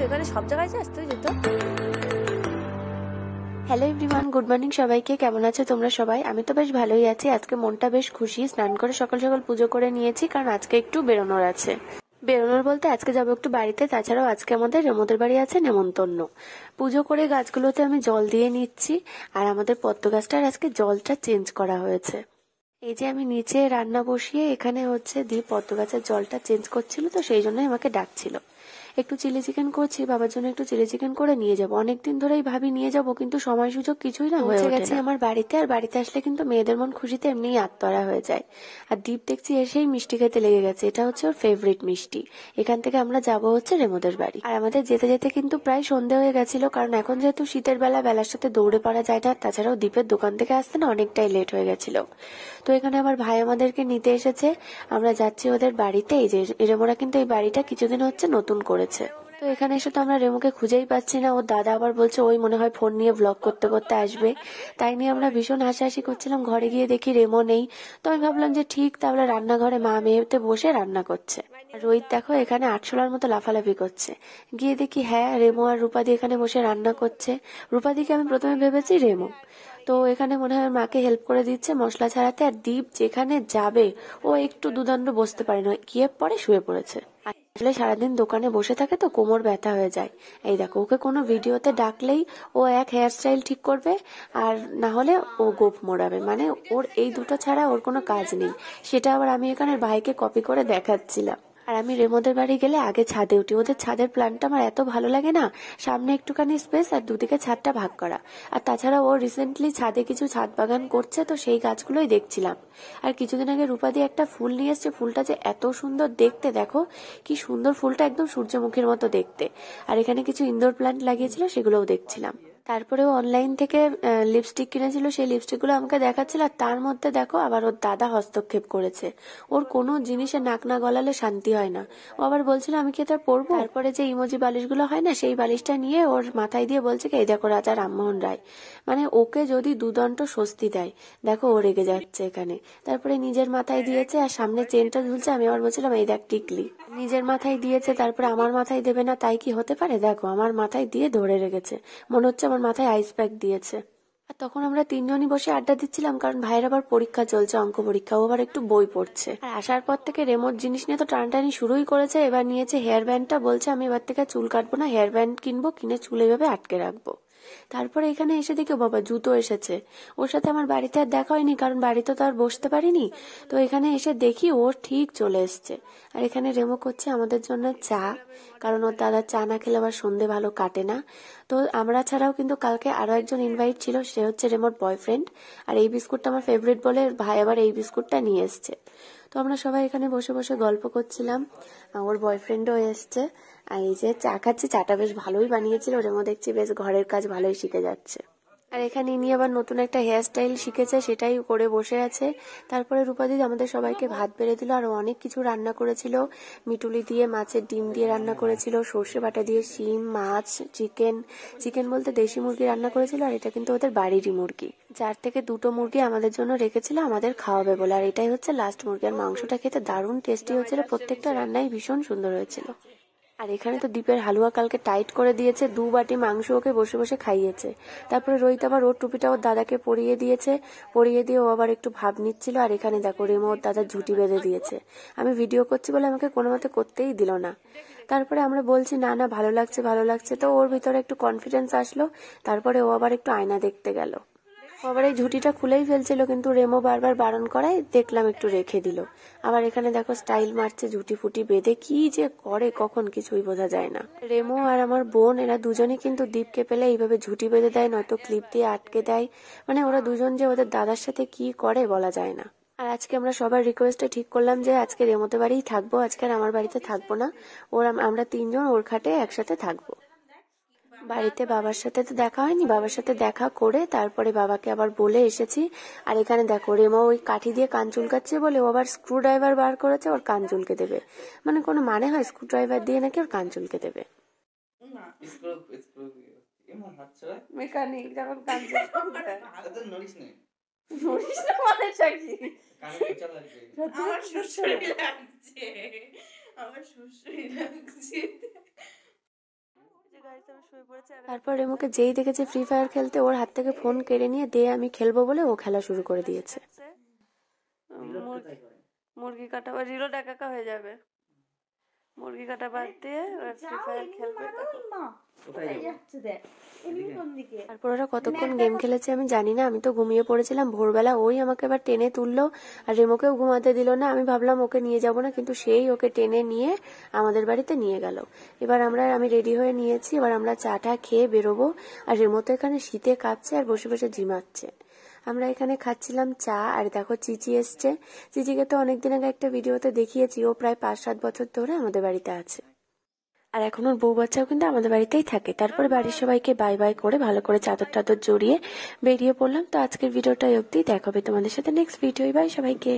এখানে সব জায়গায় যাস তুই যেত। হ্যালো এভরিওয়ান, গুড মর্নিং সবাইকে। কেমন আছো তোমরা সবাই? আমি তো বেশ ভালোই আছি। আজকে মনটা বেশ খুশি। স্নান করে সকাল সকাল পুজো করে নিয়েছি, কারণ আজকে একটু বেরোনোর আছে। বেরোনোর বলতে আজকে যাবো একটু বাড়িতে। তাছাড়াও আজকে আমাদের রেমোদের বাড়ি আছে নেমন্তন্ন। পুজো করে গাছগুলোতে আমি জল দিয়ে নিচ্ছি। আর আমাদের পদ্ম গাছটার আজকে জলটা চেঞ্জ করা হয়েছে। এই যে আমি নিচে রান্না বসিয়ে এখানে হচ্ছে দিয়ে পদ্ম গাছের জলটা চেঞ্জ করছিল, তো সেই জন্যই আমাকে ডাকছিল। একটু চিলি চিকেন করছি, বাবার জন্য একটু চিলি চিকেন করে নিয়ে যাবো। অনেকদিন ধরেই ভাবি নিয়ে যাব, কিন্তু সময় সুযোগ কিছুই না হয়ে গেছে আমার বাড়িতে। আর বাড়িতে আসলে কিন্তু মেয়েদের মন খুশিতে এমনিই আত্মরা হয়ে যায়। আর দীপ দেখছি এসেই মিষ্টি খেতে লেগে গেছে। এটা হচ্ছে ওর ফেভারিট মিষ্টি। এখান থেকে আমরা যাব হচ্ছে রেমোদের বাড়ি। আর আমাদের যেতে যেতে কিন্তু প্রায় সন্ধে হয়ে গেছিল, কারণ এখন যেহেতু শীতের বেলার সাথে দৌড়ে পড়া যায় না। তাছাড়াও দীপের দোকান থেকে আসতে না অনেকটাই লেট হয়ে গেছিল। তো এখানে আমার ভাই আমাদেরকে নিতে এসেছে। আমরা যাচ্ছি ওদের বাড়িতে। এই যে রেমোরা কিন্তু এই বাড়িটা কিছুদিন হচ্ছে নতুন করেছে। তো এখানে এসে তো আমরা রেমোকে খুঁজেই পাচ্ছি না। ওর দাদা আবার বলছে ওই মনে হয় ফোন নিয়ে ব্লগ করতে করতে আসবে। তাই নিয়ে আমরা ভীষণ হাসাহাসি করছিলাম। ঘরে গিয়ে দেখি রেমো নেই। তো আমি ভাবলাম যে ঠিক, তাহলে রান্নাঘরে মা মেয়েতে বসে রান্না করছে। রোহিত দেখো এখানে আটশোলার মতো লাফালাফি করছে। গিয়ে দেখি হ্যাঁ, রেমো আর রূপাদি এখানে বসে রান্না করছে। রূপাদিকে আমি প্রথমে ভেবেছি রেমো। তো এখানে মনে হয় মাকে হেল্প করে দিচ্ছে মশলা ছাড়াতে। আর দীপ যেখানে যাবে ও একটু দুদণ্ড বসতে পারে না, গিয়ে পরে শুয়ে পড়েছে। আসলে সারাদিন দোকানে বসে থাকে তো কোমর ব্যথা হয়ে যায়। এই দেখো ওকে কোনো ভিডিওতে ডাকলেই ও এক হেয়ার স্টাইল ঠিক করবে, আর না হলে ও গোপ মোড়াবে। মানে ওর এই দুটো ছাড়া ওর কোনো কাজ নেই। সেটা আবার আমি এখানে ভাইকে কপি করে দেখাচ্ছিলাম। আর আমি রেমোদের বাড়ি গেলে আগে ছাদে উঠি। ওদের ছাদের প্ল্যানটা আমার এত ভালো লাগে না। সামনে একটুখানি স্পেস আর দুদিকে ছাদটা ভাগ করা। আর তাছাড়া ও রিসেন্টলি ছাদে কিছু ছাদ বাগান করছে, তো সেই গাছগুলোই দেখছিলাম। আর কিছুদিন আগে রূপাদি একটা ফুল নিয়ে এসছে। ফুলটা যে এত সুন্দর দেখতে, দেখো কি সুন্দর ফুলটা, একদম সূর্যমুখীর মতো দেখতে। আর এখানে কিছু ইনডোর প্ল্যান্ট লাগিয়েছিল, সেগুলোও দেখছিলাম। তারপরে ও অনলাইন থেকে লিপস্টিক কিনেছিল, সেই লিপস্টিকগুলো আমাকে দেখাচ্ছিল। আর তার মধ্যে দেখো আবার ওর দাদা হস্তক্ষেপ করেছে। ওর কোনো জিনিসে নাক না গলালে শান্তি হয় না। ও আবার বলছিল আমি কি এটা পরবো। তারপরে যে ইমোজি বালিশগুলো হয় না, সেই বালিশটা নিয়ে ওর মাথায় দিয়ে বলছে কি এই দেখো রাজা রামমোহন রায়। মানে ওকে যদি দুদণ্ড স্বস্তি দেয়। দেখো ও রেগে যাচ্ছে এখানে। তারপরে নিজের মাথায় দিয়েছে, আর সামনে চেনটা ঝুলছে। আমি আবার বলছিলাম এই দেখ টিকলি। নিজের মাথায় দিয়েছে, তারপরে আমার মাথায় দেবে না, তাই কি হতে পারে? দেখো আমার মাথায় দিয়ে ধরে রেখেছে, মনে হচ্ছে আমার মাথায় আইস প্যাক দিয়েছে। আর তখন আমরা তিনজনই বসে আড্ডা দিচ্ছিলাম, কারণ ভাইয়ের আবার পরীক্ষা চলছে, অঙ্ক পরীক্ষা। ও আবার একটু বই পড়ছে। আর আসার পর থেকে রেমোট জিনিস নিয়ে তো টানটানি শুরুই করেছে। এবার নিয়েছে হেয়ার ব্যান্ডটা। বলছে আমি এবার থেকে চুল কাটবো না, হেয়ার ব্যান্ড কিনবো, কিনে চুল এইভাবে আটকে রাখবো। তারপরে এখানে এসে দেখি বাবা জুতো এসেছে। ওর সাথে আমার বাড়িতে আর দেখা হয়নি, কারণ বাড়িতে তো আর বসতে পারিনি। তো এখানে এসে দেখি ও ঠিক চলে এসছে। আর এখানে রেমো করছে আমাদের জন্য চা, কারণ ওর দাদা চা না খেলে আবার সন্ধে ভালো কাটে না। তো আমরা ছাড়াও কিন্তু কালকে আরো একজন ইনভাইট ছিল, সে হচ্ছে রেমোর বয়ফ্রেন্ড। আর এই বিস্কুটটা আমার ফেভারিট বলে ভাই আবার এই বিস্কুটটা নিয়ে এসছে। তো আমরা সবাই এখানে বসে বসে গল্প করছিলাম। ওর বয়ফ্রেন্ডও এসছে। আর এই যে চা খাচ্ছি, চাটা বেশ ভালোই বানিয়েছিল। রেমো দেখছি বেশ ঘরের কাজ ভালোই শিখে যাচ্ছে। আর এখানে ইনি আবার নতুন একটা হেয়ার স্টাইল শিখেছে, সেটাই করে বসে আছে। তারপরে রূপাদি আমাদের সবাইকে ভাত বেড়ে দিল। আর অনেক কিছু রান্না করেছিল। মিটুলি দিয়ে মাছের ডিম দিয়ে রান্না করেছিল, সর্ষে বাটা দিয়ে শিম, মাছ, চিকেন বলতে দেশি মুরগি রান্না করেছিল। আর এটা কিন্তু ওদের বাড়িরই মুরগি, যার থেকে দুটো মুরগি আমাদের জন্য রেখেছিল আমাদের খাওয়াবে বলে। আর এটাই হচ্ছে লাস্ট মুরগি। আর মাংসটা খেতে দারুণ টেস্টি হয়েছিল। প্রত্যেকটা রান্নাই ভীষণ সুন্দর হয়েছিল। আর এখানে তো দীপের হালুয়া কালকে টাইট করে দিয়েছে, 2 বাটি মাংস ওকে বসে বসে খাইয়েছে। তারপরে রোহিত আবার ওর টুপিটা ওর দাদাকে পরিয়ে দিয়েছে, পরিয়ে দিয়ে ও আবার একটু ভাব নিচ্ছিল। আর এখানে দেখো রেমো ওর দাদার ঝুঁটি বেঁধে দিয়েছে। আমি ভিডিও করছি বলে আমাকে কোনো মতে করতেই দিল না। তারপরে আমরা বলছি না না ভালো লাগছে ভালো লাগছে, তো ওর ভিতরে একটু কনফিডেন্স আসলো। তারপরে ও আবার একটু আয়না দেখতে গেল। আবার এই ঝুঁটিটা খুলেই ফেলছিল, কিন্তু রেমো বারবার বারণ করায় দেখলাম একটু রেখে দিল। আবার এখানে দেখো স্টাইল মারছে, ঝুঁটি ফুটি বেঁধে কি যে করে কখন কিছুই বোঝা যায় না। রেমো আর আমার বোন এরা দুজনই কিন্তু দীপকে পেলে এইভাবে ঝুঁটি বেঁধে দেয়, নয়তো ক্লিপ দিয়ে আটকে দেয়। মানে ওরা দুজন যে ওদের দাদার সাথে কি করে বলা যায় না। আর আজকে আমরা সবার রিকোয়েস্টে ঠিক করলাম যে আজকে রেমোতে বাড়িই থাকবো, আজকে আর আমার বাড়িতে থাকবো না। আমরা তিনজন ওর খাটে একসাথে থাকবো। বাড়িতে বাবার সাথে তো দেখা হয়নি, বাবার সাথে দেখা করে তারপরে বাবাকে আবার বলে এসেছি। আর এখানে দেখো রেমো ওই কাঠি দিয়ে কান চুলকাচ্ছে বলে ও আবার স্ক্রু ড্রাইভার বার করেছে ওর কান চুলকে দেবে। মানে কোনো মানে হয়? স্ক্রু ড্রাইভার দিয়ে নাকি ওর কান চুলকে দেবে। মেকানিক যখন কান চুলকে নড়িস না মানে কি? আমার সুশ্রী লাগছে। তারপর রেমোকে যেই দেখেছে ফ্রি ফায়ার খেলতে, ওর হাত থেকে ফোন কেড়ে নিয়ে দে আমি খেলবো বলে ও খেলা শুরু করে দিয়েছে। মুরগি কাটা বা রিলো ডাকা হয়ে যাবে, মুরগি কাটা বাদ দিয়ে ফ্রি ফায়ার খেলবে। তারপর ওরা কতক্ষণ গেম খেলেছে আমি জানি না, আমি তো ঘুমিয়ে পড়েছিলাম। ভোরবেলা ওই আমাকে এবার টেনে তুললো, আর রেমোকেও ঘুমাতে দিল না। আমি ভাবলাম ওকে নিয়ে যাব না, কিন্তু সেই ওকে টেনে নিয়ে আমাদের বাড়িতে নিয়ে গেল। এবার আমি রেডি হয়ে নিয়েছি, এবার আমরা চাটা খেয়ে বেরোবো। আর রেমো তো এখানে শীতে কাঁপছে আর বসে বসে ঝিমাচ্ছে। আমরা এখানে খাচ্ছিলাম চা, আর দেখো চিচি এসছে। চিচিকে তো অনেকদিন আগে একটা ভিডিওতে দেখিয়েছি, ও প্রায় 5-7 বছর ধরে আমাদের বাড়িতে আছে, আর এখন ওর বউ বাচ্চাও কিন্তু আমাদের বাড়িতেই থাকে। তারপরে বাড়ির সবাইকে বাই বাই করে ভালো করে চাদর টাদর জড়িয়ে বেরিয়ে পড়লাম। তো আজকের ভিডিওটা অবধি, দেখা হবে তোমাদের সাথে নেক্সট ভিডিও। বাই সবাইকে।